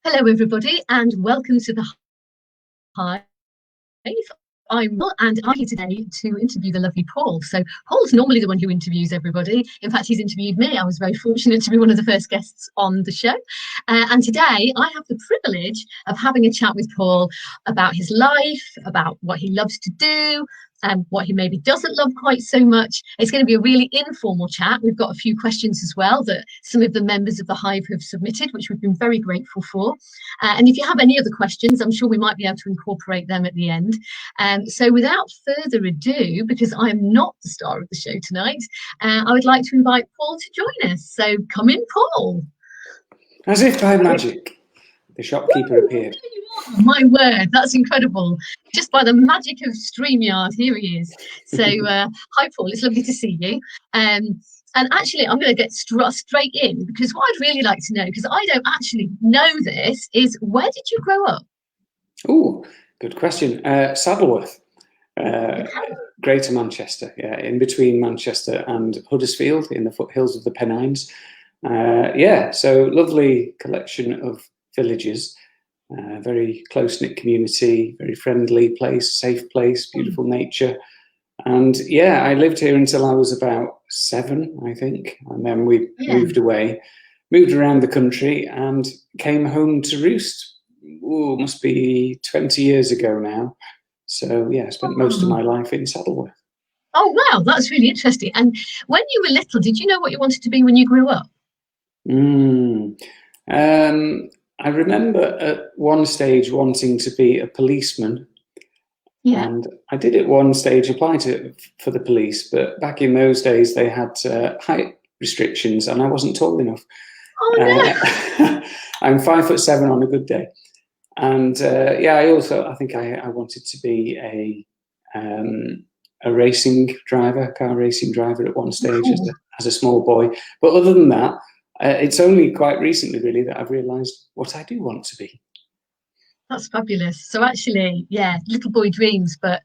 Hello, everybody, and welcome to the Hive. I'm Will, and I'm here today to interview the lovely Paul. So Paul's normally the one who interviews everybody. In fact, he's interviewed me. I was very fortunate to be one of the first guests on the show. And today I have the privilege of having a chat with Paul about his life, about what he loves to do, what he maybe doesn't love quite so much. It's going to be a really informal chat. We've got a few questions as well that some of the members of the Hive have submitted, which we've been very grateful for. And if you have any other questions, I'm sure we might be able to incorporate them at the end. So without further ado, because I am not the star of the show tonight, I would like to invite Paul to join us. So come in, Paul. As if by magic, the shopkeeper appeared. My word, that's incredible. Just by the magic of StreamYard, here he is. So hi, Paul, it's lovely to see you. And actually, I'm going to get straight in, because what I'd really like to know, because I don't actually know this, is where did you grow up? Oh, good question. Saddleworth, Greater Manchester, yeah, in between Manchester and Huddersfield in the foothills of the Pennines. Yeah, so lovely collection of villages, very close-knit community, very friendly place, safe place, beautiful nature. And yeah, I lived here until I was about 7, I think, and then we moved away, moved around the country and came home to roost. Ooh, must be 20 years ago now. So yeah, I spent most of my life in Saddleworth. Oh, wow, that's really interesting. And when you were little, did you know what you wanted to be when you grew up? I remember at one stage wanting to be a policeman. Yeah. And I did at one stage apply for the police, but back in those days they had height restrictions and I wasn't tall enough. Oh, no. I'm 5'7" on a good day. And yeah, I think I wanted to be a racing driver, car racing driver at one stage as a small boy. But other than that, it's only quite recently really that I've realised what I do want to be. That's fabulous. So actually, yeah, little boy dreams, but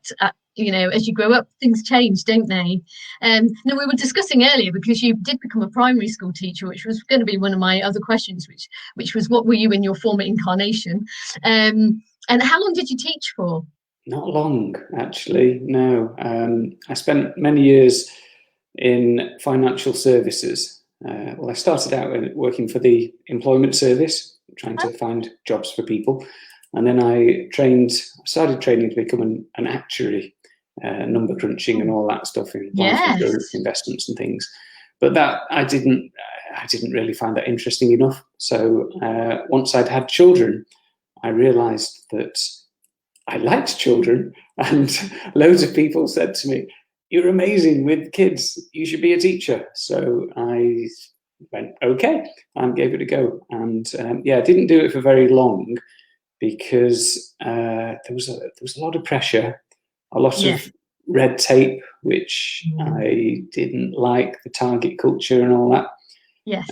you know, as you grow up, things change, don't they? Now we were discussing earlier, because you did become a primary school teacher, which was going to be one of my other questions, which was, what were you in your former incarnation? And how long did you teach for? Not long, actually. No, I spent many years in financial services. Well, I started out working for the employment service, trying to find jobs for people. And then I started training to become an actuary, number crunching and all that stuff in investments and things. But that I didn't really find that interesting enough. So once I'd had children, I realised that I liked children, and loads of people said to me, "You're amazing with kids. You should be a teacher." So I went, okay, and gave it a go. And yeah, I didn't do it for very long, because there was a lot of pressure, a lot of red tape, which I didn't like, the target culture and all that. Yes.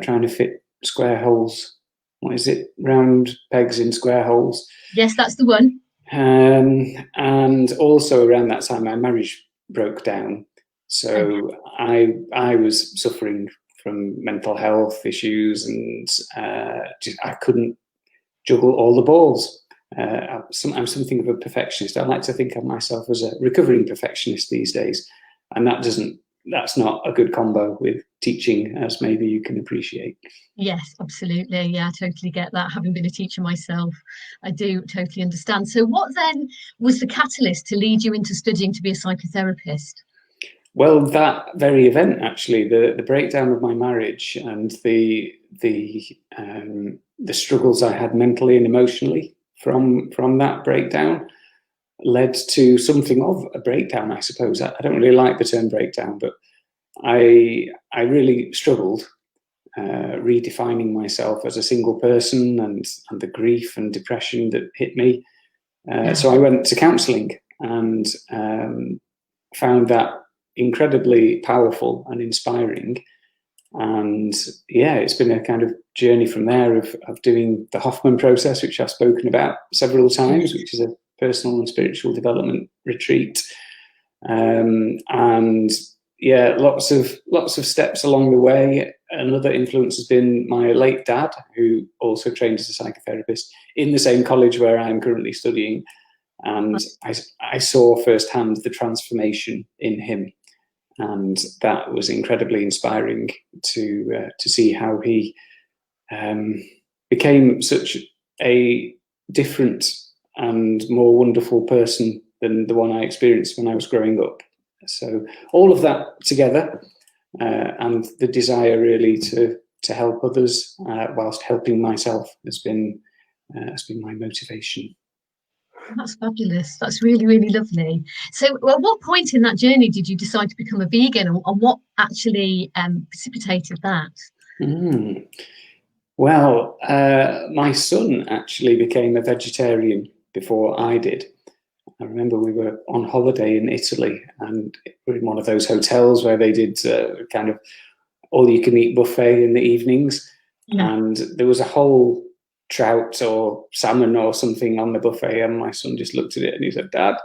Trying to fit square holes. What is it? Round pegs in square holes. Yes, that's the one. And also around that time, my marriage broke down. So I was suffering from mental health issues, and I couldn't juggle all the balls. I'm something of a perfectionist. I like to think of myself as a recovering perfectionist these days, and that's not a good combo with teaching, as maybe you can appreciate. Yes, absolutely. Yeah, I totally get that. Having been a teacher myself, I do totally understand. So what then was the catalyst to lead you into studying to be a psychotherapist? Well, that very event, actually, the breakdown of my marriage and the struggles I had mentally and emotionally from that breakdown led to something of a breakdown, I suppose. I don't really like the term breakdown, but I really struggled redefining myself as a single person, and the grief and depression that hit me. So I went to counselling and found that incredibly powerful and inspiring. And yeah, it's been a kind of journey from there of doing the Hoffman process, which I've spoken about several times, which is a personal and spiritual development retreat. And yeah, lots of steps along the way. Another influence has been my late dad, who also trained as a psychotherapist in the same college where I'm currently studying. And I saw firsthand the transformation in him, and that was incredibly inspiring to see how he became such a different and more wonderful person than the one I experienced when I was growing up. So all of that together, and the desire really to help others whilst helping myself has been my motivation. That's fabulous. That's really, really lovely. So, at what point in that journey did you decide to become a vegan, and what actually precipitated that? Mm. Well, my son actually became a vegetarian before I did. I remember we were on holiday in Italy, and we were in one of those hotels where they did kind of all-you-can-eat buffet in the evenings, Yeah. and there was a whole trout or salmon or something on the buffet, and my son just looked at it and he said, "Dad,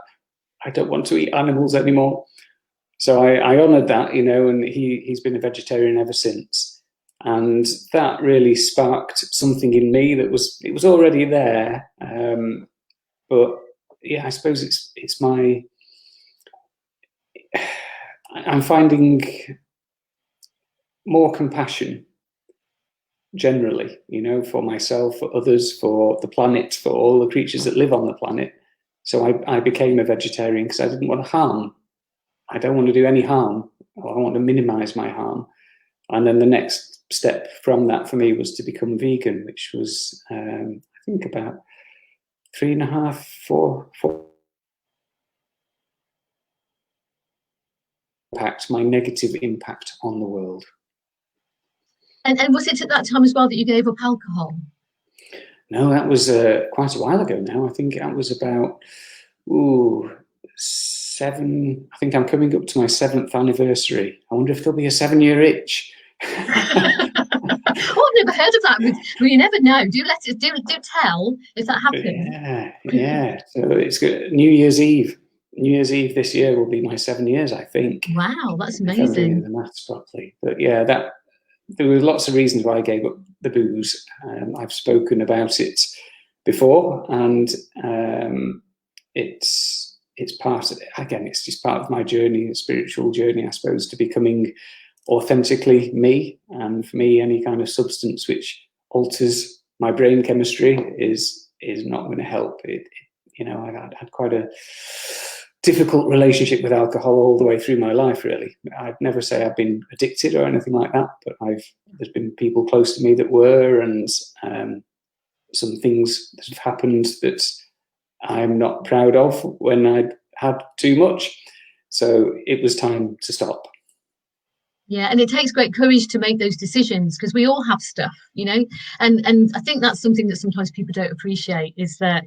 I don't want to eat animals anymore." So I honoured that, and he's been a vegetarian ever since, and that really sparked something in me that was already there, but yeah, I suppose it's my I'm finding more compassion generally, for myself, for others, for the planet, for all the creatures that live on the planet. So I became a vegetarian because I didn't want to harm. I don't want to do any harm. I want to minimize my harm. And then the next step from that for me was to become vegan, which was, I think, about 3.5, 4 impact, my negative impact on the world. And was it at that time as well that you gave up alcohol? No, that was quite a while ago now. I think that was about 7. I think I'm coming up to my 7th anniversary. I wonder if there'll be a 7-year itch. Oh, I've never heard of that. Well, you never know. Do tell if that happens. Yeah. So it's good. New Year's Eve. New Year's Eve this year will be my 7 years, I think. Wow, that's if I'm doing amazing. the maths properly. But yeah, there were lots of reasons why I gave up the booze. I've spoken about it before, and it's part of, again, it's just part of my journey, a spiritual journey, I suppose, to becoming authentically me. And for me, any kind of substance which alters my brain chemistry is not going to help. I've had quite a difficult relationship with alcohol all the way through my life, really. I'd never say I've been addicted or anything like that, but there's been people close to me that were, and some things that have happened that I'm not proud of when I'd had too much. So it was time to stop. Yeah, and it takes great courage to make those decisions, because we all have stuff, and I think that's something that sometimes people don't appreciate, is that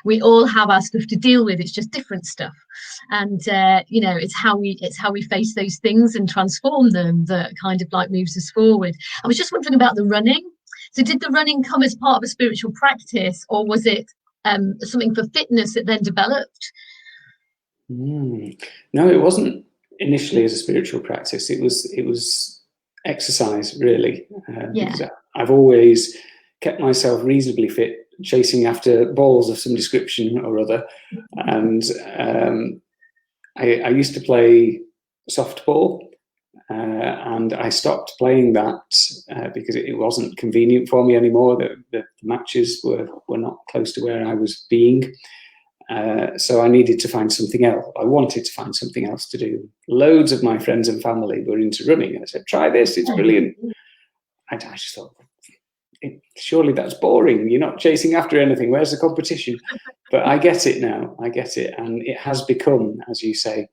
we all have our stuff to deal with. It's just different stuff, and it's how we face those things and transform them that kind of like moves us forward. I was just wondering about the running. So did the running come as part of a spiritual practice, or was it something for fitness that then developed? No, it wasn't initially as a spiritual practice. It was exercise, really, because I've always kept myself reasonably fit, chasing after balls of some description or other. And I used to play softball, and I stopped playing that because it wasn't convenient for me anymore. The matches were not close to where I was being. So I needed to find something else. I wanted to find something else to do. Loads of my friends and family were into running, and I said, "Try this, it's brilliant." I just thought, surely that's boring. You're not chasing after anything. Where's the competition? But I get it now. I get it. And it has become, as you say,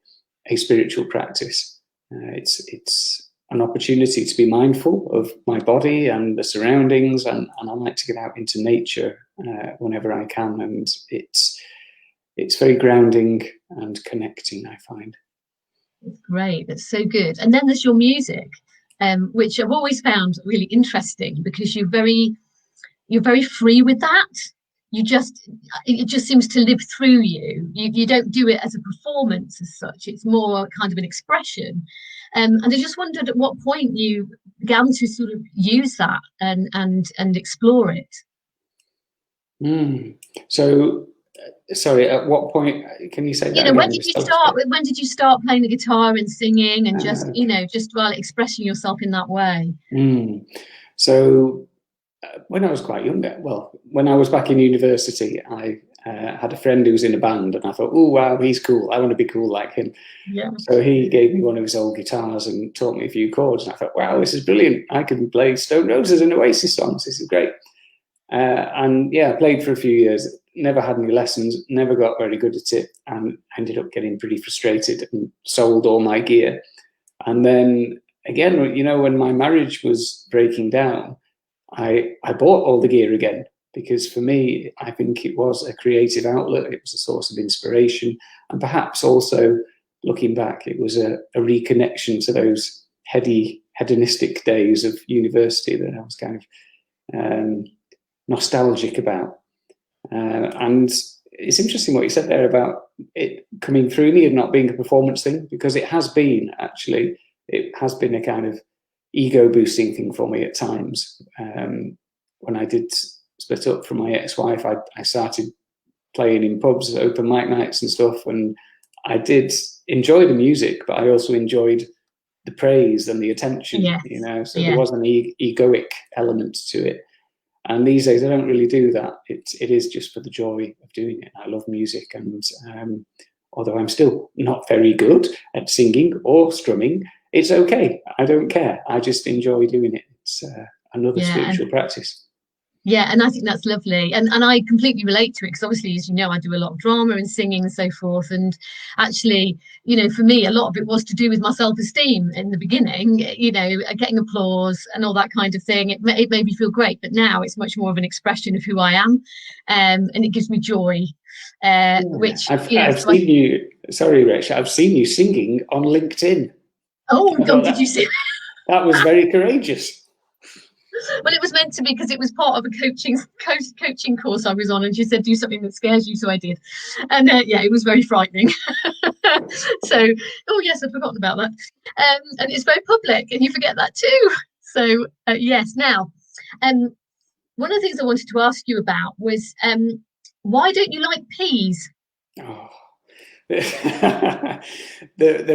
a spiritual practice. It's an opportunity to be mindful of my body and the surroundings, and I like to get out into nature whenever I can, and it's very grounding and connecting, I find. Great, that's so good. And then there's your music, which I've always found really interesting, because you're very free with that. It just seems to live through you. You don't do it as a performance as such. It's more kind of an expression. And I just wondered at what point you began to sort of use that and explore it. So, sorry, at what point, can you say that When again? did you start? When did you start playing the guitar and singing and just, Okay. just while expressing yourself in that way? So, when I was quite young, well, when I was back in university, I had a friend who was in a band, and I thought, oh wow, he's cool. I want to be cool like him. Yeah. So he gave me one of his old guitars and taught me a few chords, and I thought, wow, this is brilliant. I can play Stone Roses and Oasis songs. This is great. And yeah, I played for a few years. Never had any lessons. Never got very good at it, and ended up getting pretty frustrated and sold all my gear. And then again, when my marriage was breaking down, I bought all the gear again, because for me, I think it was a creative outlet. It was a source of inspiration. And perhaps also, looking back, it was a reconnection to those hedonistic days of university that I was kind of nostalgic about. And it's interesting what you said there about it coming through me and not being a performance thing, because it has been, actually. It has been a kind of ego boosting thing for me at times. When I did split up from my ex-wife, I started playing in pubs, open mic nights and stuff, and I did enjoy the music, but I also enjoyed the praise and the attention. Yes. So there was an egoic element to it. And these days I don't really do that. It is just for the joy of doing it. I love music, and although I'm still not very good at singing or strumming, it's okay. I don't care. I just enjoy doing it. It's another spiritual practice. Yeah, and I think that's lovely. And I completely relate to it, because obviously, as you know, I do a lot of drama and singing and so forth. And actually, for me, a lot of it was to do with my self-esteem in the beginning, getting applause and all that kind of thing. It made me feel great. But now it's much more of an expression of who I am. And it gives me joy, which, I've seen you, sorry, Rach, I've seen you singing on LinkedIn. Oh, God, did you see that? Was very courageous. Well, it was meant to be, because it was part of a coaching course I was on, and she said, do something that scares you, so I did. And it was very frightening. So, oh yes, I've forgotten about that. And it's very public, and you forget that too. So yes. Now, one of the things I wanted to ask you about was, why don't you like peas? Oh. There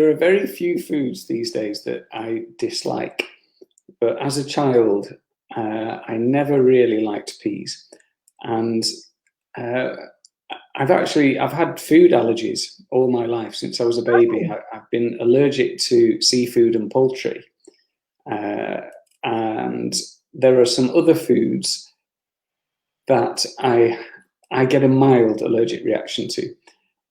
are very few foods these days that I dislike, but as a child, I never really liked peas, and I've had food allergies all my life since I was a baby. I've been allergic to seafood and poultry, and there are some other foods that I get a mild allergic reaction to,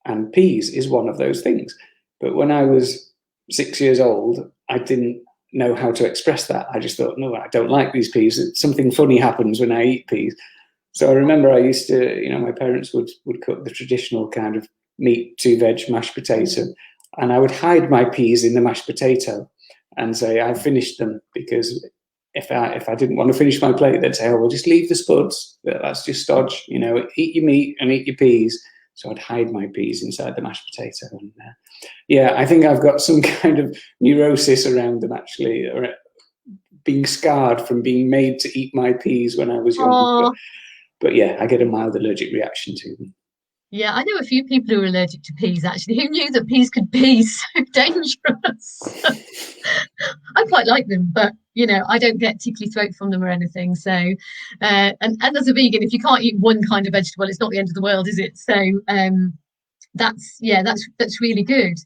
and peas is one of those things. But when I was 6 years old, I didn't know how to express that. I just thought, no, I don't like these peas. Something funny happens when I eat peas. So I remember I used to, my parents would cook the traditional kind of meat, 2-veg mashed potato, and I would hide my peas in the mashed potato and say, I've finished them, because if I didn't want to finish my plate, they'd say, oh, well, just leave the spuds. That's just stodge, eat your meat and eat your peas. So I'd hide my peas inside the mashed potato. And I think I've got some kind of neurosis around them, actually, or being scarred from being made to eat my peas when I was young. But yeah, I get a mild allergic reaction to them. Yeah, I know a few people who are allergic to peas, actually. Who knew that peas could be so dangerous? I quite like them, but I don't get tickly throat from them or anything. So, and as a vegan, if you can't eat one kind of vegetable, it's not the end of the world, is it? So, that's really good.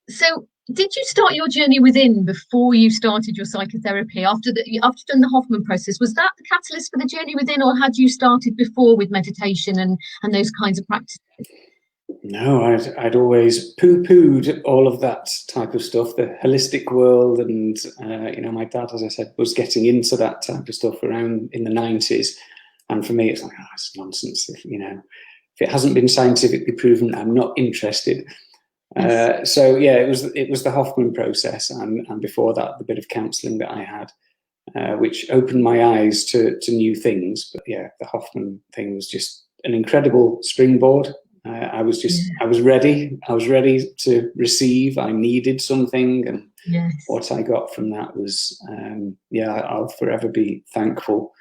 So, did you start your journey within before you started your psychotherapy? After you've done the Hoffman process, was that the catalyst for the journey within, or had you started before with meditation and those kinds of practices? No, I'd always poo-pooed all of that type of stuff, the holistic world, and my dad, as I said, was getting into that type of stuff around in the 90s, and for me, it's like, oh, it's nonsense. If it hasn't been scientifically proven, I'm not interested. Yes. It was the Hoffman process, and before that, the bit of counselling that I had, which opened my eyes to new things. But yeah, the Hoffman thing was just an incredible springboard. I was ready. I was ready to receive. I needed something, and Yes. what I got from that was, I'll forever be thankful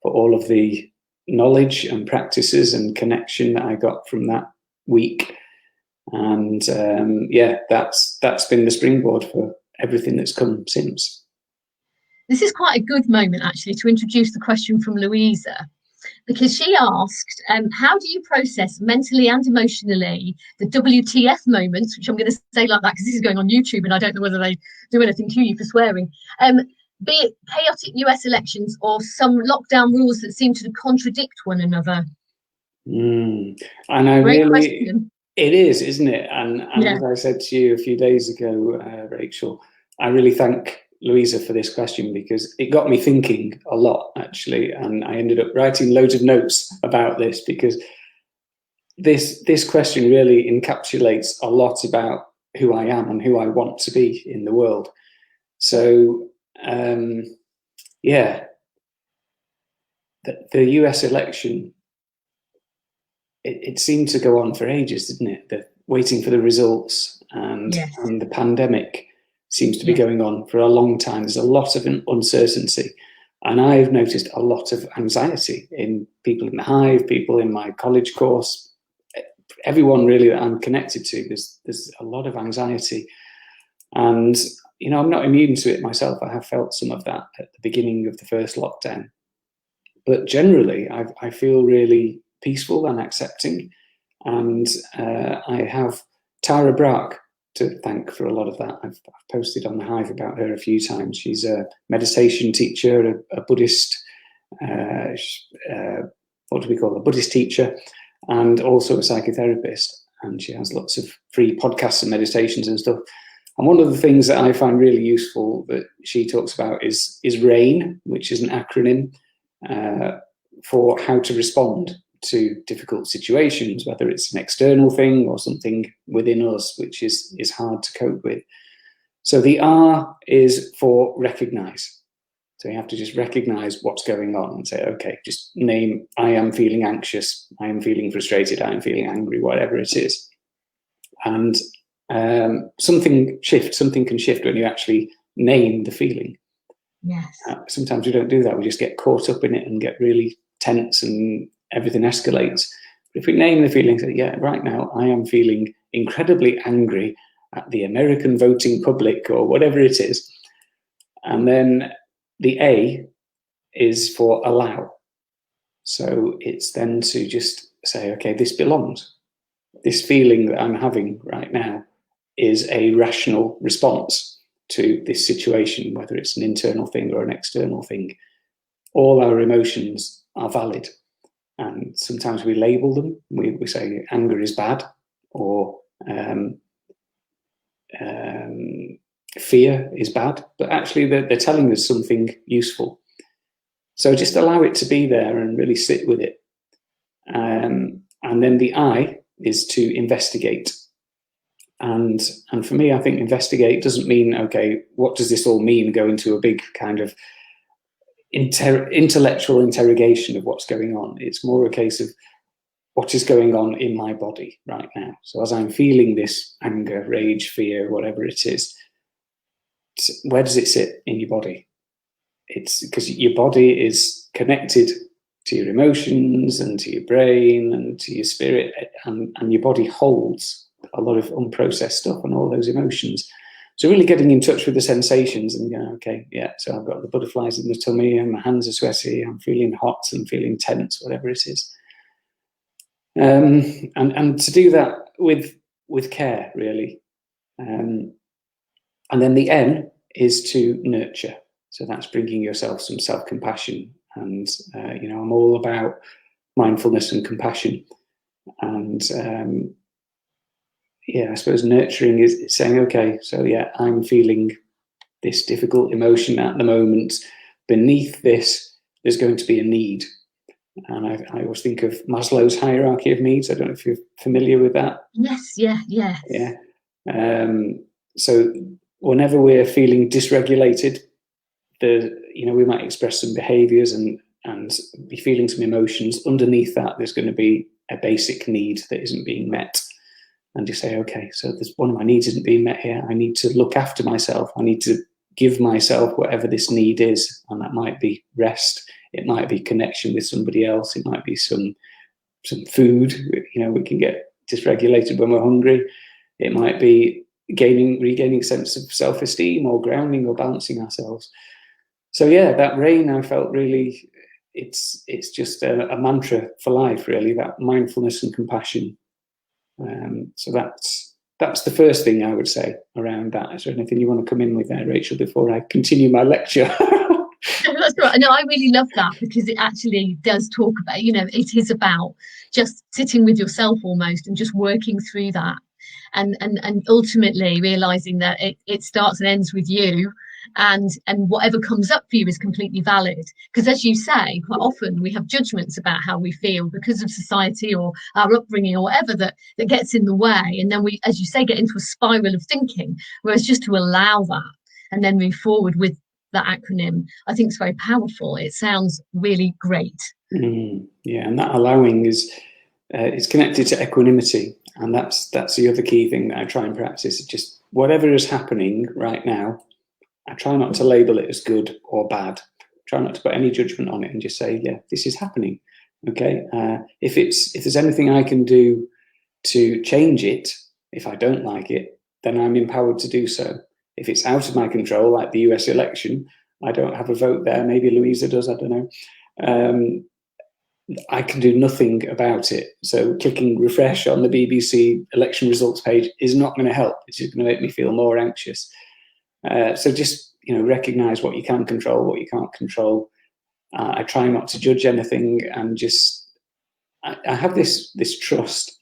for all of the knowledge and practices and connection that I got from that week. And that's been the springboard for everything that's come since. This is quite a good moment, actually, to introduce the question from Louisa, because she asked, how do you process mentally and emotionally the WTF moments, which I'm going to say like that because this is going on YouTube and I don't know whether they do anything to you for swearing, be it chaotic US elections or some lockdown rules that seem to contradict one another? And I Great really, question. it is, isn't it? And as I said to you a few days ago, Rachel, I really thank Louisa for this question because it got me thinking a lot, actually, and I ended up writing loads of notes about this because this question really encapsulates a lot about who I am and who I want to be in the world. So, the US election, it seemed to go on for ages, didn't it? Waiting for the results, and the pandemic seems to be going on for a long time. There's a lot of uncertainty, and I've noticed a lot of anxiety in people in the Hive, people in my college course, everyone really that I'm connected to. There's a lot of anxiety, and I'm not immune to it myself. I have felt some of that at the beginning of the first lockdown, but generally I feel really peaceful and accepting, and I have Tara Brach to thank for a lot of that. I've posted on the Hive about her a few times. She's a meditation teacher, a Buddhist, what do we call a Buddhist teacher, and also a psychotherapist. And she has lots of free podcasts and meditations and stuff. And one of the things that I find really useful that she talks about is RAIN, which is an acronym for how to respond to difficult situations, whether it's an external thing or something within us, which is hard to cope with. So the R is for recognize. So you have to just recognize what's going on and say, okay, just name, I am feeling anxious, I am feeling frustrated, I am feeling angry, whatever it is. And something can shift when you actually name the feeling. Yes. Sometimes we don't do that. We just get caught up in it and get really tense and everything escalates. But if we name the feeling, say, yeah, right now I am feeling incredibly angry at the American voting public or whatever it is. And then the A is for allow. So it's then to just say, okay, this belongs. This feeling that I'm having right now is a rational response to this situation, whether it's an internal thing or an external thing. All our emotions are valid. And sometimes we label them. We say anger is bad, or fear is bad, but actually they're telling us something useful. So just allow it to be there and really sit with it. And then the I is to investigate. And for me, I think investigate doesn't mean, okay, what does this all mean? Go into a big kind of intellectual interrogation of what's going on. It's more a case of what is going on in my body right now. So as I'm feeling this anger, rage, fear, whatever it is, where does it sit in your body? It's because your body is connected to your emotions and to your brain and to your spirit, and your body holds a lot of unprocessed stuff and all those emotions. So really getting in touch with the sensations and okay, yeah, so I've got the butterflies in the tummy and my hands are sweaty, I'm feeling hot and feeling tense, whatever it is. And to do that with care, really. And then the N is to nurture. So that's bringing yourself some self-compassion. And, I'm all about mindfulness and compassion. And, I suppose nurturing is saying, okay, so yeah, I'm feeling this difficult emotion at the moment. Beneath this, there's going to be a need. And I always think of Maslow's hierarchy of needs. I don't know if you're familiar with that. Yes, yeah. So whenever we're feeling dysregulated, we might express some behaviours and be feeling some emotions. Underneath that, there's going to be a basic need that isn't being met. and just say, okay, so there's one of my needs isn't being met here. I need to look after myself. I need to give myself whatever this need is. And that might be rest. It might be connection with somebody else. It might be some food. We can get dysregulated when we're hungry. It might be regaining a sense of self-esteem, or grounding, or balancing ourselves. So yeah, that rain, I felt really, it's just a mantra for life, really, that mindfulness and compassion. So that's the first thing I would say around that. Is there anything you want to come in with there, Rachel, before I continue my lecture? That's right. No, I really love that, because it actually does talk about, it is about just sitting with yourself almost, and just working through that, and ultimately realizing that it starts and ends with you, and whatever comes up for you is completely valid. Because as you say, quite often we have judgments about how we feel because of society or our upbringing or whatever that gets in the way, and then we, as you say, get into a spiral of thinking. Whereas just to allow that and then move forward with that acronym, I think it's very powerful. It sounds really great. Yeah, and that allowing is connected to equanimity, and that's the other key thing that I try and practice. Just whatever is happening right now, I try not to label it as good or bad. Try not to put any judgment on it, and just say, yeah, this is happening. Okay, if there's anything I can do to change it, if I don't like it, then I'm empowered to do so. If it's out of my control, like the US election, I don't have a vote there. Maybe Louisa does, I don't know. I can do nothing about it. So clicking refresh on the BBC election results page is not going to help. It's just going to make me feel more anxious. So just, recognize what you can control, what you can't control. I try not to judge anything, and just, I have this trust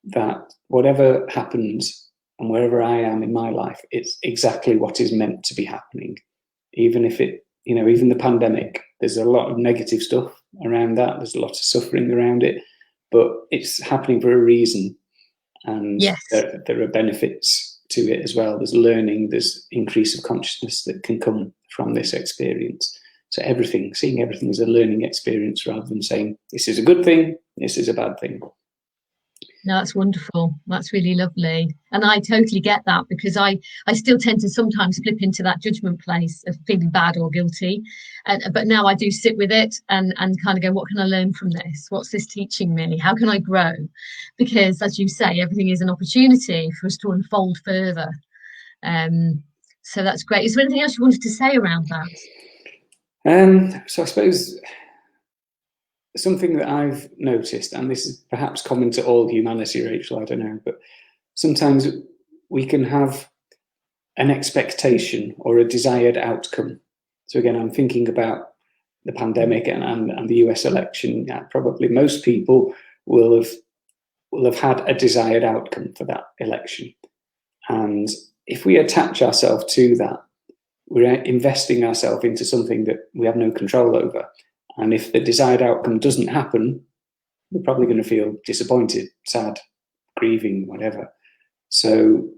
that whatever happens and wherever I am in my life, it's exactly what is meant to be happening. Even if even the pandemic, there's a lot of negative stuff around that. There's a lot of suffering around it, but it's happening for a reason. And yes, there are benefits to it as well. There's learning, there's increase of consciousness that can come from this experience. So seeing everything as a learning experience, rather than saying this is a good thing, this is a bad thing. No, that's wonderful. That's really lovely. And I totally get that, because I still tend to sometimes slip into that judgment place of feeling bad or guilty. But now I do sit with it and kind of go, what can I learn from this? What's this teaching me? How can I grow? Because as you say, everything is an opportunity for us to unfold further. So that's great. Is there anything else you wanted to say around that? So I suppose something that I've noticed, and this is perhaps common to all humanity, Rachel, I don't know, but sometimes we can have an expectation or a desired outcome. So again, I'm thinking about the pandemic and the US election. Yeah, probably most people will have had a desired outcome for that election. And if we attach ourselves to that, we're investing ourselves into something that we have no control over. And if the desired outcome doesn't happen, we're probably going to feel disappointed, sad, grieving, whatever. So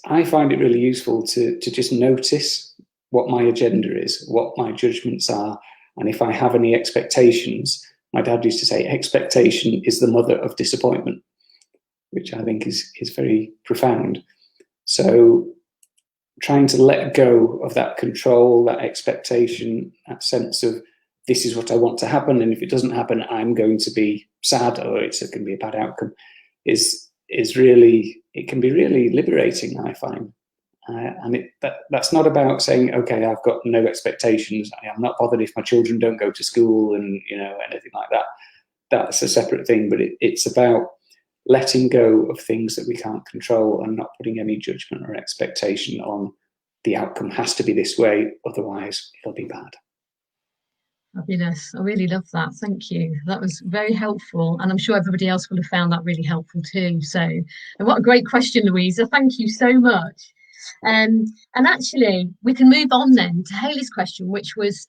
I find it really useful to just notice what my agenda is, what my judgments are. And if I have any expectations, my dad used to say, expectation is the mother of disappointment, which I think is very profound. So trying to let go of that control, that expectation, that sense of this is what I want to happen, and if it doesn't happen, I'm going to be sad, or it's going to be a bad outcome, is really, it can be really liberating, I find. And that's not about saying, okay, I've got no expectations. I'm not bothered if my children don't go to school and anything like that. That's a separate thing. But it's about letting go of things that we can't control and not putting any judgment or expectation on the outcome has to be this way, otherwise it'll be bad. Fabulous. I really love that. Thank you. That was very helpful. And I'm sure everybody else will have found that really helpful too. So, and what a great question, Louisa. Thank you so much. And actually, we can move on then to Haley's question, which was,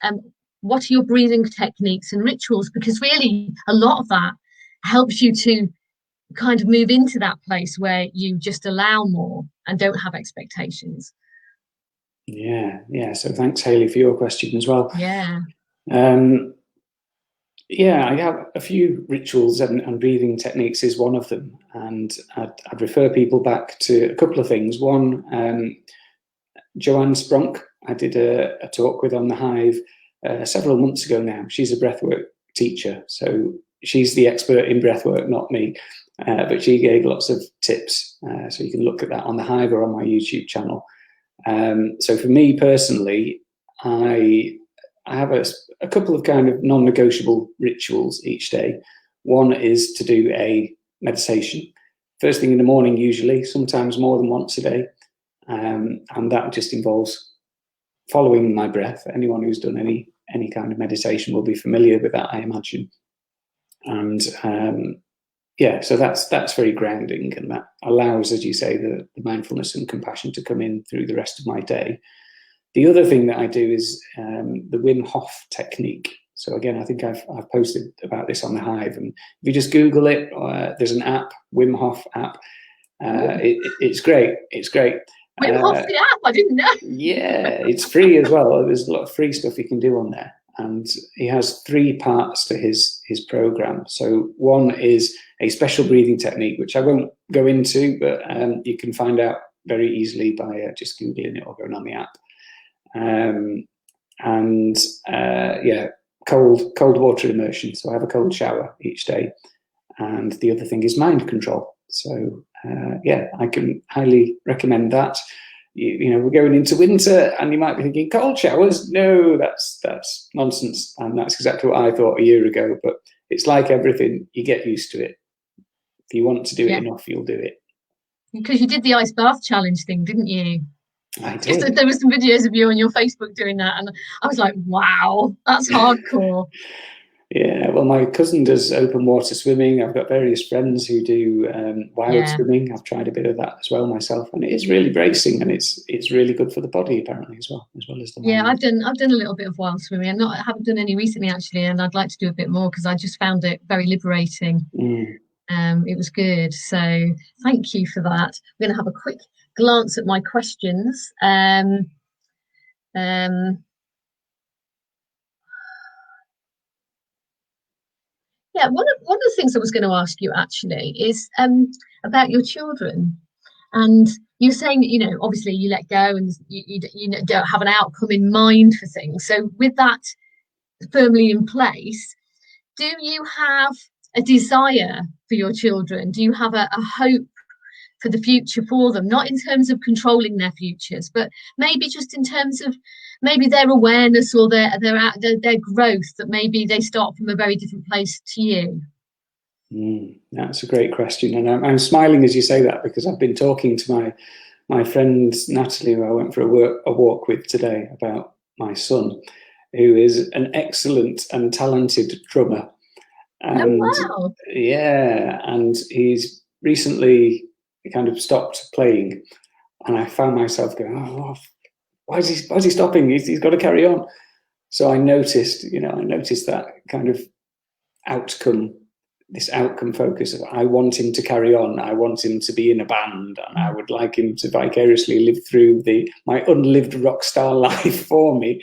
what are your breathing techniques and rituals? Because really, a lot of that helps you to kind of move into that place where you just allow more and don't have expectations. Yeah. So thanks, Haley, for your question as well. Yeah. Yeah, I have a few rituals, and breathing techniques is one of them. And I'd refer people back to a couple of things. One, Joanne Sprunk, I did a talk with on the Hive several months ago now. She's a breathwork teacher, so she's the expert in breathwork, not me. But she gave lots of tips, so you can look at that on the Hive or on my YouTube channel. So for me personally, I have a couple of kind of non-negotiable rituals each day. One is to do a meditation, first thing in the morning usually, sometimes more than once a day. And that just involves following my breath. Anyone who's done any kind of meditation will be familiar with that, I imagine. And yeah, so that's very grounding, and that allows, as you say, the mindfulness and compassion to come in through the rest of my day. The other thing that I do is the Wim Hof technique. So again, I think I've posted about this on the Hive, and if you just Google it, there's an app, Wim Hof app. It's great. It's great. Wim Hof the app, I didn't know. Yeah, it's free as well. There's a lot of free stuff you can do on there. And he has 3 parts to his program. So one is a special breathing technique, which I won't go into, but you can find out very easily by just Googling it or going on the app. Yeah, cold water immersion. So I have a cold shower each day. And the other thing is mind control. So yeah, I can highly recommend that. You know, we're going into winter, and you might be thinking, cold showers? No, that's nonsense. And that's exactly what I thought a year ago. But it's like everything, you get used to it. If you want to do it enough, you'll do it. Because you did the ice bath challenge thing, didn't you? I did. There were some videos of you on your Facebook doing that, and I was like, wow, that's hardcore. Yeah, well, my cousin does open water swimming. I've got various friends who do wild swimming. I've tried a bit of that as well myself, and it is really bracing, and it's really good for the body apparently as well as the mind. Yeah, I've done a little bit of wild swimming. I haven't done any recently actually, and I'd like to do a bit more because I just found it very liberating. It was good. So thank you for that. I'm going to have a quick glance at my questions. Yeah, one of the things I was going to ask you actually is about your children. And you're saying that, you know, obviously you let go and you don't have an outcome in mind for things. So with that firmly in place, do you have a desire for your children? Do you have a hope for the future for them? Not in terms of controlling their futures, but maybe just in terms of maybe their awareness or their growth, that maybe they start from a very different place to you. That's a great question, and I'm smiling as you say that, because I've been talking to my friend Natalie, who I went for a walk with today, about my son, who is an excellent and talented drummer. And wow. Yeah, and he's recently kind of stopped playing, and I found myself going, oh, why is he stopping? He's got to carry on. So I noticed that kind of outcome focus of, I want him to carry on. I want him to be in a band, and I would like him to vicariously live through my unlived rock star life for me,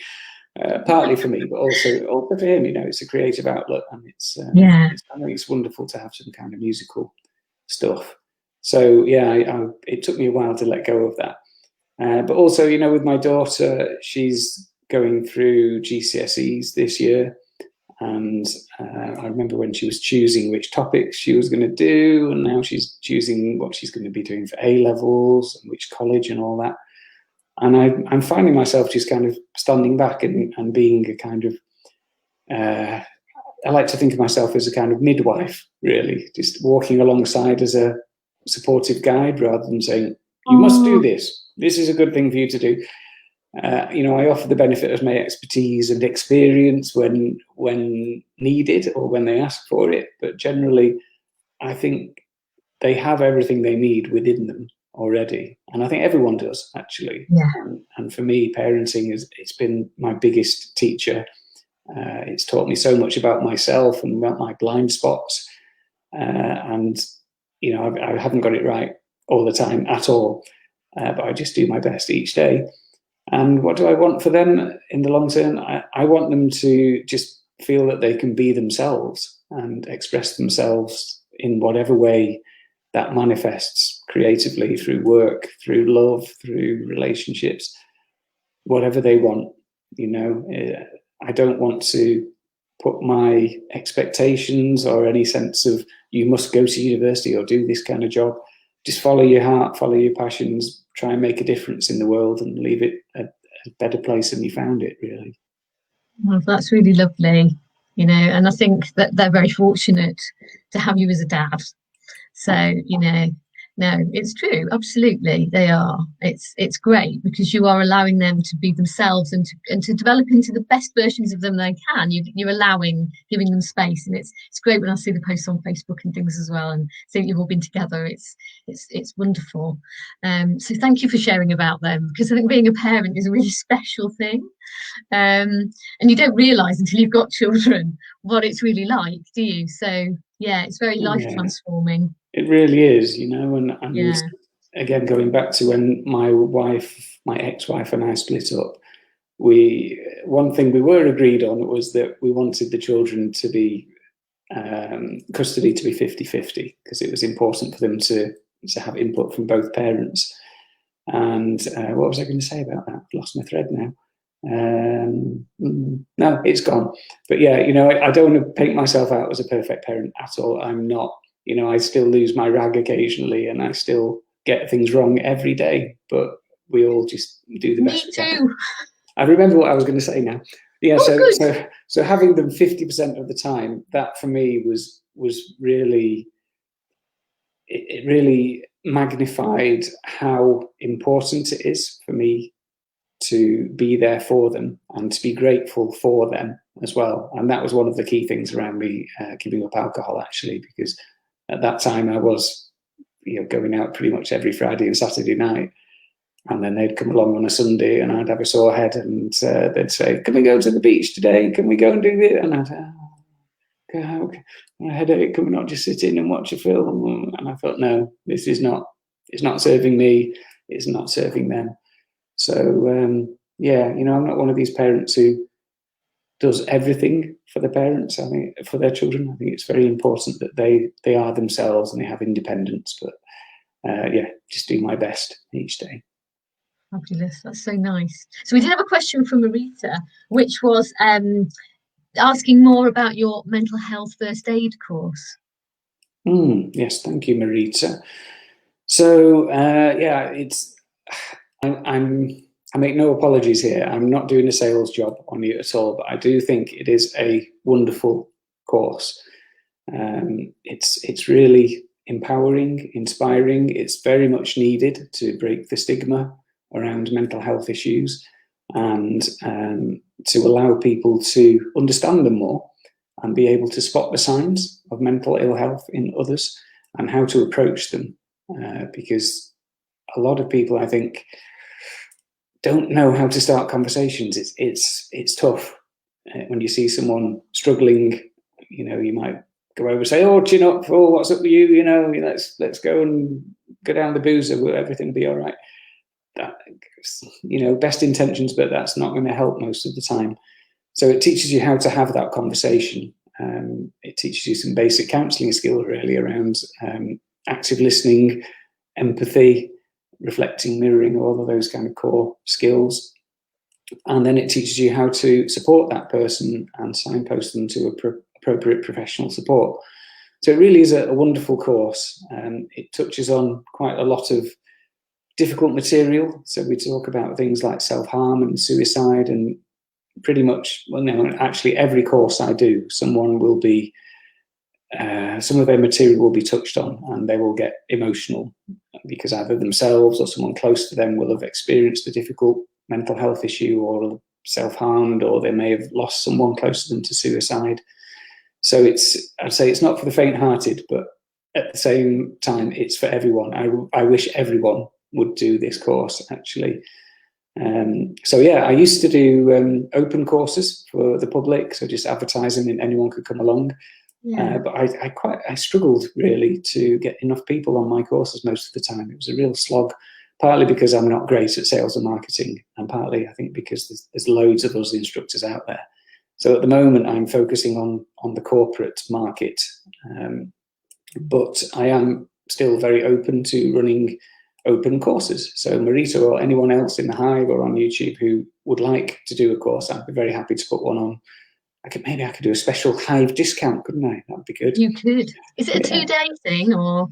partly for me, but also for him. You know, it's a creative outlet, and I think it's wonderful to have some kind of musical stuff. So yeah, it took me a while to let go of that. But also, you know, with my daughter, she's going through GCSEs this year. And I remember when she was choosing which topics she was going to do, and now she's choosing what she's going to be doing for A-levels and which college and all that. And I'm finding myself just kind of standing back and being a kind of, I like to think of myself as a kind of midwife, really, just walking alongside as a supportive guide rather than saying, you must do this. This is a good thing for you to do. You know, I offer the benefit of my expertise and experience when needed or when they ask for it. But generally, I think they have everything they need within them already. And I think everyone does, actually. Yeah. And for me, parenting it's been my biggest teacher. It's taught me so much about myself and about my blind spots. And, you know, I haven't got it right all the time at all. But I just do my best each day. And what do I want for them in the long term? I want them to just feel that they can be themselves and express themselves in whatever way that manifests creatively, through work, through love, through relationships, whatever they want. I don't want to put my expectations or any sense of you must go to university or do this kind of job. Just follow your heart, follow your passions, try and make a difference in the world and leave it a better place than you found it, really. Well, that's really lovely, and I think that they're very fortunate to have you as a dad. So, no, it's true. Absolutely, they are. It's great because you are allowing them to be themselves and to develop into the best versions of them they can. You're giving them space, and it's great when I see the posts on Facebook and things as well, and see that you've all been together. It's wonderful. So thank you for sharing about them, because I think being a parent is a really special thing, and you don't realise until you've got children what it's really like, do you? So yeah, it's very life transforming. It really is, and again, going back to when my ex-wife and I split up, one thing we were agreed on was that we wanted the children to be custody to be 50-50, because it was important for them to have input from both parents. And what was I going to say about that? I've lost my thread now. No, it's gone. But yeah, I don't want to paint myself out as a perfect parent at all. I'm not. I still lose my rag occasionally, and I still get things wrong every day. But we all just do the best we can. I remember what I was going to say now. Yeah, so having them 50% of the time, that for me was really, it really magnified how important it is for me to be there for them and to be grateful for them as well. And that was one of the key things around me giving up alcohol, actually, because at that time I was going out pretty much every Friday and Saturday night, and then they'd come along on a Sunday and I'd have a sore head, and they'd say, can we go to the beach today? Can we go and do this? And I'd say, okay, a headache, can we not just sit in and watch a film? And I thought, no, it's not serving me, it's not serving them. So I'm not one of these parents who does everything for the parents. I think for their children, I think it's very important that they are themselves and they have independence. But just do my best each day. Fabulous. That's so nice. So we did have a question from Marita, which was asking more about your mental health first aid course. Yes, thank you, Marita. So I make no apologies here. I'm not doing a sales job on you at all, but I do think it is a wonderful course. It's really empowering, inspiring. It's very much needed to break the stigma around mental health issues, and to allow people to understand them more and be able to spot the signs of mental ill health in others and how to approach them. Because a lot of people, I think, don't know how to start conversations. It's tough when you see someone struggling. You might go over and say, "Oh, chin up! Oh, what's up with you? Let's go and go down the boozer. Will everything be all right?" That, best intentions, but that's not going to help most of the time. So it teaches you how to have that conversation. It teaches you some basic counselling skills, really, around active listening, empathy, reflecting, mirroring, all of those kind of core skills. And then it teaches you how to support that person and signpost them to appropriate professional support. So it really is a wonderful course. It touches on quite a lot of difficult material. So we talk about things like self-harm and suicide, and pretty much, actually every course I do, someone will be, some of their material will be touched on, and they will get emotional because either themselves or someone close to them will have experienced a difficult mental health issue or self-harmed, or they may have lost someone close to them to suicide. So I'd say it's not for the faint-hearted, but at the same time, it's for everyone. I wish everyone would do this course, actually. I used to do open courses for the public, so just advertising and anyone could come along. Yeah. But I struggled really to get enough people on my courses most of the time. It was a real slog, partly because I'm not great at sales and marketing, and partly I think because there's loads of us instructors out there. So at the moment, I'm focusing on the corporate market, but I am still very open to running open courses. So Marita or anyone else in the Hive or on YouTube who would like to do a course, I'd be very happy to put one on. Maybe I could do a special Hive discount, couldn't I? That'd be good. You could. Is it a 2-day thing, or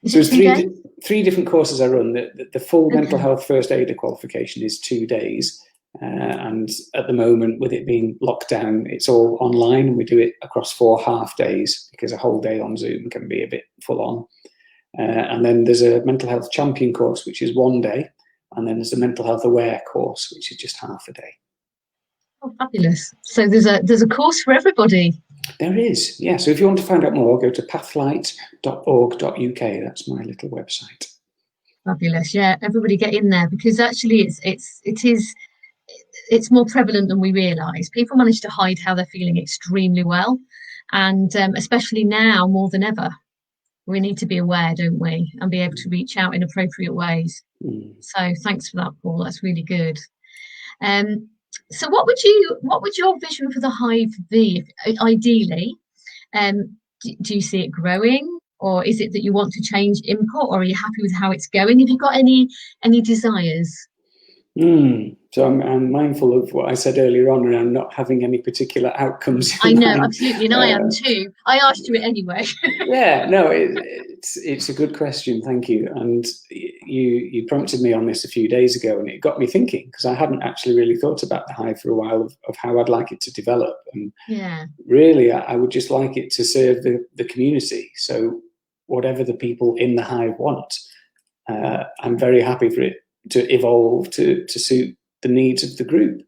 is so it 2 days? Three different courses I run. The full mental health first aider qualification is 2 days. And at the moment, with it being locked down, it's all online, and we do it across 4 half days because a whole day on Zoom can be a bit full on. And then there's a mental health champion course, which is 1 day. And then there's a mental health aware course, which is just half a day. Oh, fabulous. So there's a course for everybody. There is, yeah. So if you want to find out more, go to pathlight.org.uk. That's my little website. Fabulous. Yeah, everybody get in there, because actually it's more prevalent than we realise. People manage to hide how they're feeling extremely well, and especially now more than ever, we need to be aware, don't we, and be able to reach out in appropriate ways. So thanks for that, Paul. That's really good. So what would your vision for the Hive be, ideally? Do you see it growing, or is it that you want to change input, or are you happy with how it's going? Have you got any desires? So I'm mindful of what I said earlier on around not having any particular outcomes. I know, absolutely, and I am too. I asked you it anyway. Yeah, no, it's a good question, thank you. And you prompted me on this a few days ago, and it got me thinking, because I hadn't actually really thought about the Hive for a while of how I'd like it to develop. And really, I would just like it to serve the community. So whatever the people in the Hive want, I'm very happy for it to evolve to suit the needs of the group.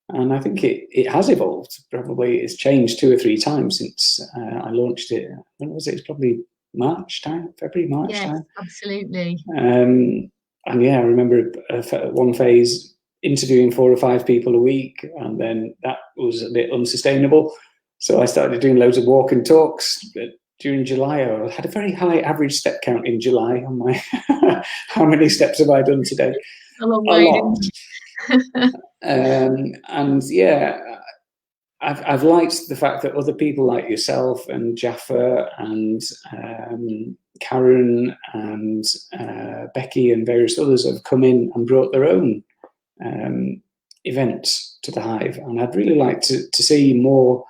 And I think it has evolved. Probably it's changed 2 or 3 times since I launched it. When was it? It's probably March time, February, March time. Yes, absolutely. And yeah, I remember one phase interviewing 4 or 5 people a week, and then that was a bit unsustainable. So I started doing loads of walk and talks. But during July, I had a very high average step count in July on my how many steps have I done today? A long way. And yeah, I've liked the fact that other people like yourself and Jaffa and Karen and Becky and various others have come in and brought their own events to the Hive, and I'd really like to see more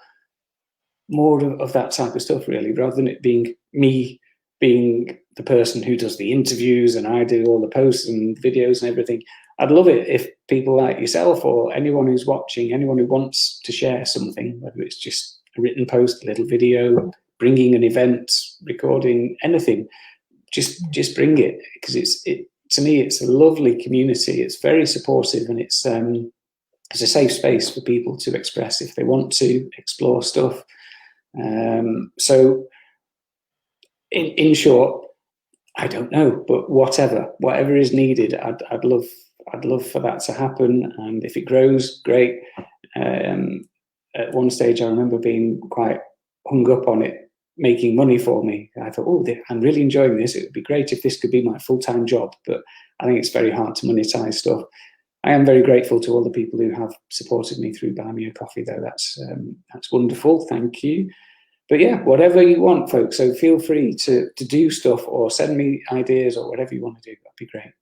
of that type of stuff, really, rather than it being me being the person who does the interviews and I do all the posts and videos and everything. I'd love it if people like yourself or anyone who's watching, anyone who wants to share something, whether it's just a written post, a little video, bringing an event, recording, anything, just bring it, because to me it's a lovely community. It's very supportive, and it's a safe space for people to express if they want to explore stuff. So in short, I don't know, but whatever is needed, I'd love for that to happen. And if it grows, great. At one stage, I remember being quite hung up on it making money for me. I thought, I'm really enjoying this. It would be great if this could be my full-time job, but I think it's very hard to monetize stuff. I am very grateful to all the people who have supported me through Buy Me a Coffee, though. That's wonderful. Thank you. But yeah, whatever you want, folks. So feel free to do stuff or send me ideas or whatever you want to do. That'd be great.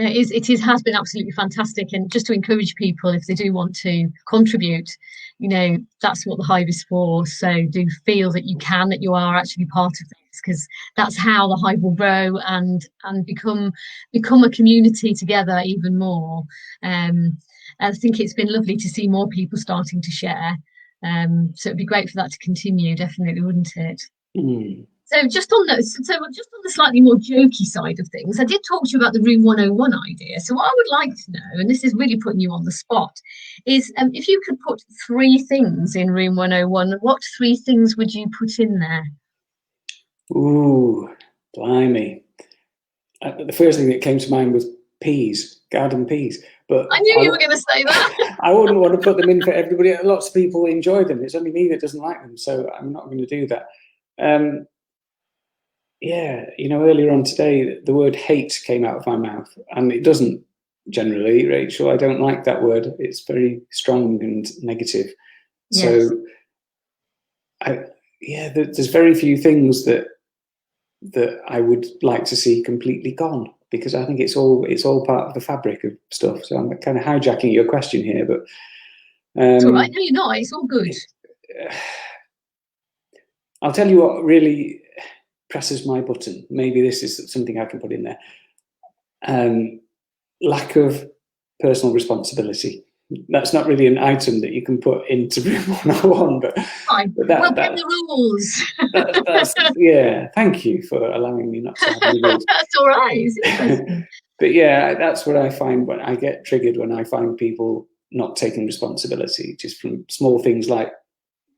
It has been absolutely fantastic, and just to encourage people, if they do want to contribute, that's what the Hive is for. So do feel that you are actually part of this, because that's how the Hive will grow and become a community together even more. I think it's been lovely to see more people starting to share. So it'd be great for that to continue, definitely, wouldn't it? So just on the slightly more jokey side of things, I did talk to you about the Room 101 idea. So what I would like to know, and this is really putting you on the spot, is if you could put 3 things in Room 101, what 3 things would you put in there? Ooh, blimey. The first thing that came to mind was peas, garden peas. But I knew you were going to say that. I wouldn't want to put them in for everybody. Lots of people enjoy them. It's only me that doesn't like them, so I'm not going to do that. Yeah, earlier on today, the word hate came out of my mouth, and it doesn't generally, Rachel. I don't like that word. It's very strong and negative. Yes. So, there's very few things that I would like to see completely gone, because I think it's all part of the fabric of stuff. So I'm kind of hijacking your question here, but It's all right. No, you're not. It's all good. I'll tell you what really presses my button. Maybe this is something I can put in there. Lack of personal responsibility. That's not really an item that you can put into room 101, but Fine. We'll get the rules. Yeah, thank you for allowing me not to have any rules. That's all right. It's interesting. But yeah, that's what I find when I get triggered, when I find people not taking responsibility, just from small things like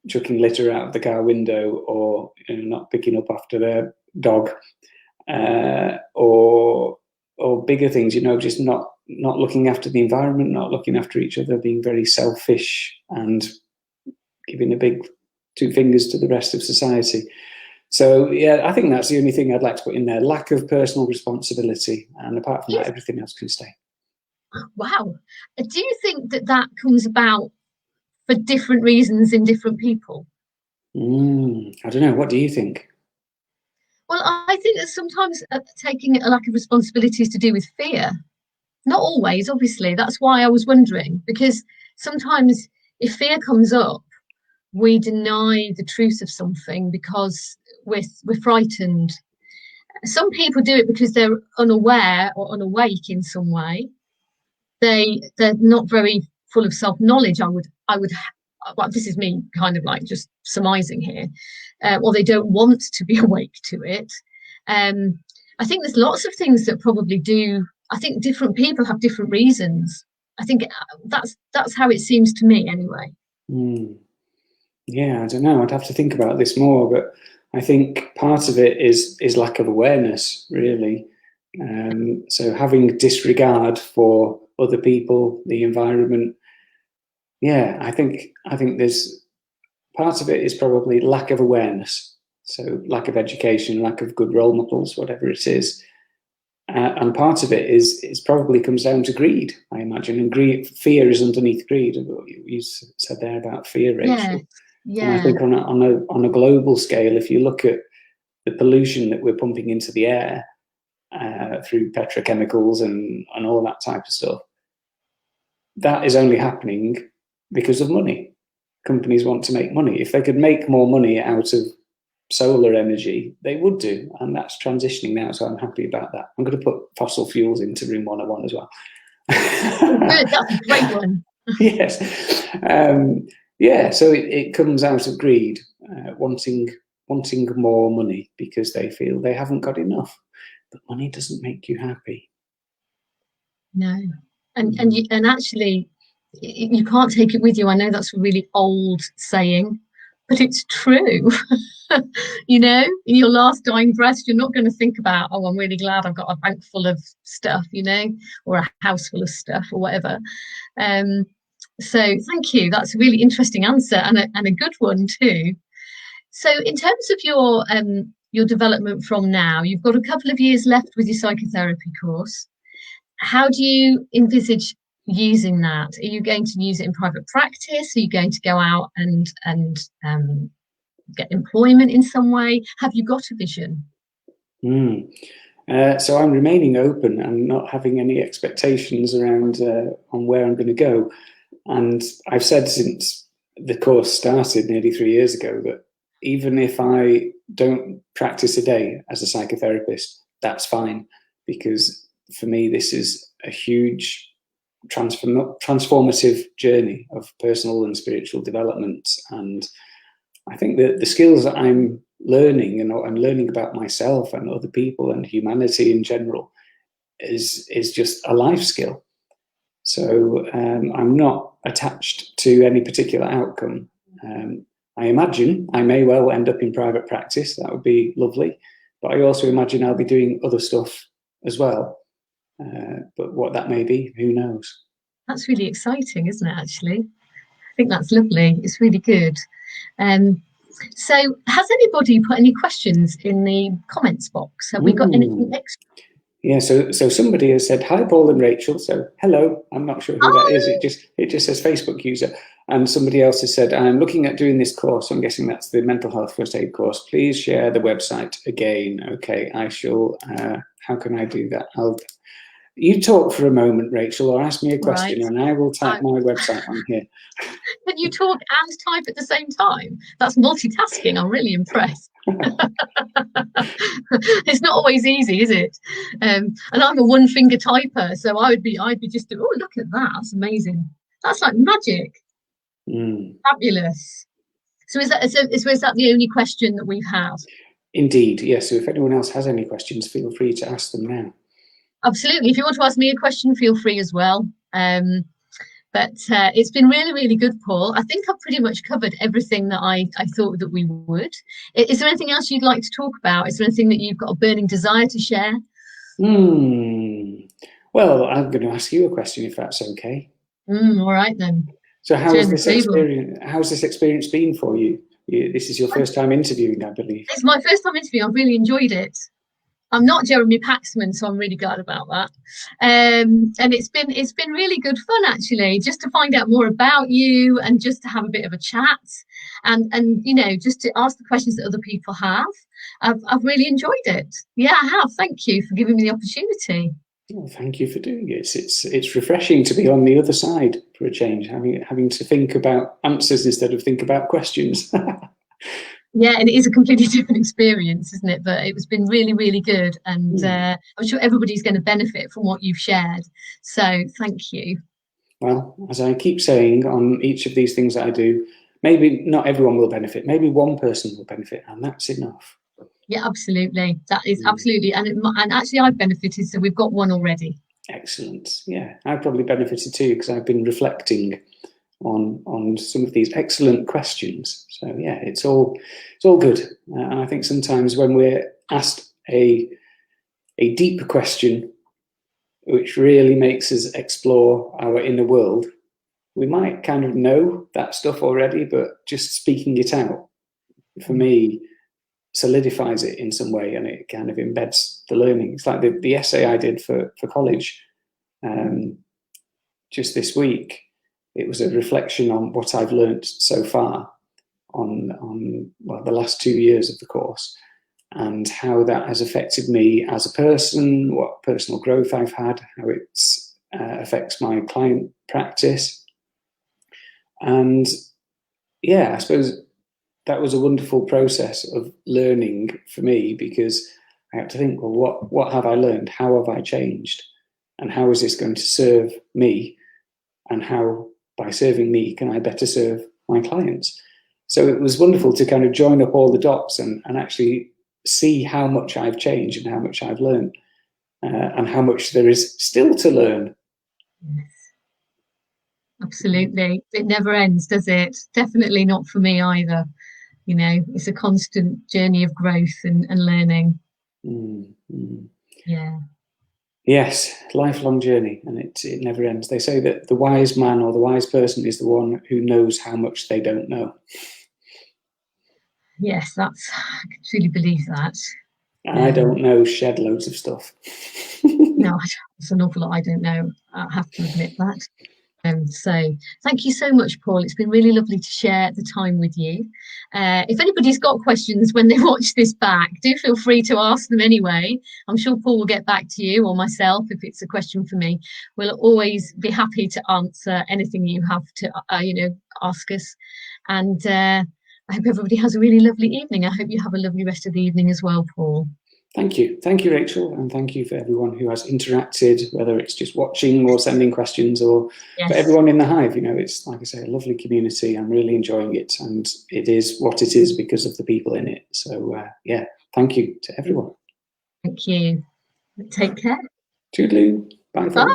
chucking litter out of the car window, or not picking up after their dog, or bigger things, just not looking after the environment, not looking after each other, being very selfish and giving a big two fingers to the rest of society. So yeah, I think that's the only thing I'd like to put in there: lack of personal responsibility, and apart from that, everything else can stay. Wow. Do you think that comes about for different reasons in different people? I don't know. What do you think? Well, I think that sometimes taking a lack of responsibility is to do with fear. Not always, obviously. That's why I was wondering, because sometimes if fear comes up, we deny the truth of something because we're frightened. Some people do it because they're unaware or unawake in some way. They're not very full of self-knowledge. I would well, this is me kind of like just surmising here, or they don't want to be awake to it. I think there's lots of things that probably do. I think different people have different reasons. I think that's how it seems to me anyway. Yeah, I don't know. I'd have to think about this more, but I think part of it is lack of awareness, really. So having disregard for other people, the environment. Yeah, I think there's part of it is probably lack of awareness. So lack of education, lack of good role models, whatever it is. And part of it is probably comes down to greed, I imagine. And fear is underneath greed. You said there about fear, Rachel. Yeah. And I think on a global scale, if you look at the pollution that we're pumping into the air through petrochemicals and all that type of stuff, that is only happening because of money. Companies want to make money. If they could make more money out of solar energy, they would do, and that's transitioning now, so I'm happy about that. I'm going to put fossil fuels into room 101 as well. Good, that's a great one. Yes. Yeah, so it comes out of greed, wanting more money because they feel they haven't got enough. But money doesn't make you happy. No. And actually you can't take it with you. I know that's a really old saying, but it's true. In your last dying breath, you're not going to think about, oh, I'm really glad I've got a bank full of stuff, or a house full of stuff or whatever. So thank you. That's a really interesting answer and a good one too. So in terms of your development from now, you've got a couple of years left with your psychotherapy course. How do you envisage using that? Are you going to use it in private practice? Are you going to go out and get employment in some way? Have you got a vision? So I'm remaining open and not having any expectations around on where I'm going to go. And I've said since the course started nearly 3 years ago that even if I don't practice a day as a psychotherapist, that's fine, because for me this is a huge transformative journey of personal and spiritual development. And I think that the skills that I'm learning and I'm learning about myself and other people and humanity in general is just a life skill. So I'm not attached to any particular outcome. I imagine I may well end up in private practice. That would be lovely. But I also imagine I'll be doing other stuff as well. But what that may be, who knows? That's really exciting, isn't it, actually? I think that's lovely. It's really good. So has anybody put any questions in the comments box? Have we got anything extra? Yeah, so somebody has said, hi, Paul and Rachel. So hello, I'm not sure who that is. It just says Facebook user. And somebody else has said, I'm looking at doing this course. I'm guessing that's the mental health first aid course. Please share the website again. Okay, I shall. How can I do that? You talk for a moment, Rachel, or ask me a question, and I will type my website on here. Can you talk and type at the same time? That's multitasking. I'm really impressed. It's not always easy, is it? And I'm a one finger typer, so I'd be just, oh, look at that. That's amazing. That's like magic. Fabulous. So is that the only question that we've had? Indeed, yes. So if anyone else has any questions, feel free to ask them now. Absolutely. If you want to ask me a question, feel free as well. But it's been really, really good, Paul. I think I've pretty much covered everything that I thought that we would. Is there anything else you'd like to talk about? Is there anything that you've got a burning desire to share? Well, I'm going to ask you a question, if that's okay. All right, then. So how's this experience been for you? This is your first time interviewing, I believe. It's my first time interviewing. I've really enjoyed it. I'm not Jeremy Paxman, so I'm really glad about that. And it's been really good fun, actually, just to find out more about you and just to have a bit of a chat and just to ask the questions that other people have. I've really enjoyed it. Yeah, I have. Thank you for giving me the opportunity. Well, thank you for doing it. It's refreshing to be on the other side for a change, having to think about answers instead of think about questions. Yeah, and it is a completely different experience, isn't it? But it's been really, really good. And I'm sure everybody's going to benefit from what you've shared. So thank you. Well, as I keep saying on each of these things that I do, maybe not everyone will benefit. Maybe one person will benefit, and that's enough. Yeah, absolutely. That is absolutely. And actually, I've benefited. So we've got one already. Excellent. Yeah, I've probably benefited too, because I've been reflecting on some of these excellent questions. So yeah, it's all good. And I think sometimes when we're asked a deeper question, which really makes us explore our inner world, we might kind of know that stuff already, but just speaking it out, for me, solidifies it in some way, and it kind of embeds the learning. It's like the essay I did for college just this week. It was a reflection on what I've learned so far on the last 2 years of the course, and how that has affected me as a person, what personal growth I've had, how it affects my client practice. And yeah, I suppose that was a wonderful process of learning for me, because I had to think, well, what have I learned? How have I changed? And how is this going to serve me? And how, by serving me, can I better serve my clients? So it was wonderful to kind of join up all the dots and actually see how much I've changed and how much I've learned, and how much there is still to learn. Yes. Absolutely. It never ends, does it? Definitely not for me either. It's a constant journey of growth and learning. Yeah. Yes, lifelong journey, and it never ends. They say that the wise man or the wise person is the one who knows how much they don't know. Yes, I can truly believe that. I don't know shed loads of stuff. No, it's an awful lot I don't know. I have to admit that. So thank you so much, Paul. It's been really lovely to share the time with you. If anybody's got questions when they watch this back, do feel free to ask them anyway. I'm sure Paul will get back to you, or myself if it's a question for me. We'll always be happy to answer anything you have to ask us. And I hope everybody has a really lovely evening. I hope you have a lovely rest of the evening as well, Paul. Thank you, Rachel, and thank you for everyone who has interacted, whether it's just watching or sending questions, or for everyone in the Hive. It's, like I say, a lovely community. I'm really enjoying it, and it is what it is because of the people in it. So yeah, thank you to everyone. Thank you. Take care. Toodaloo. Bye. Bye.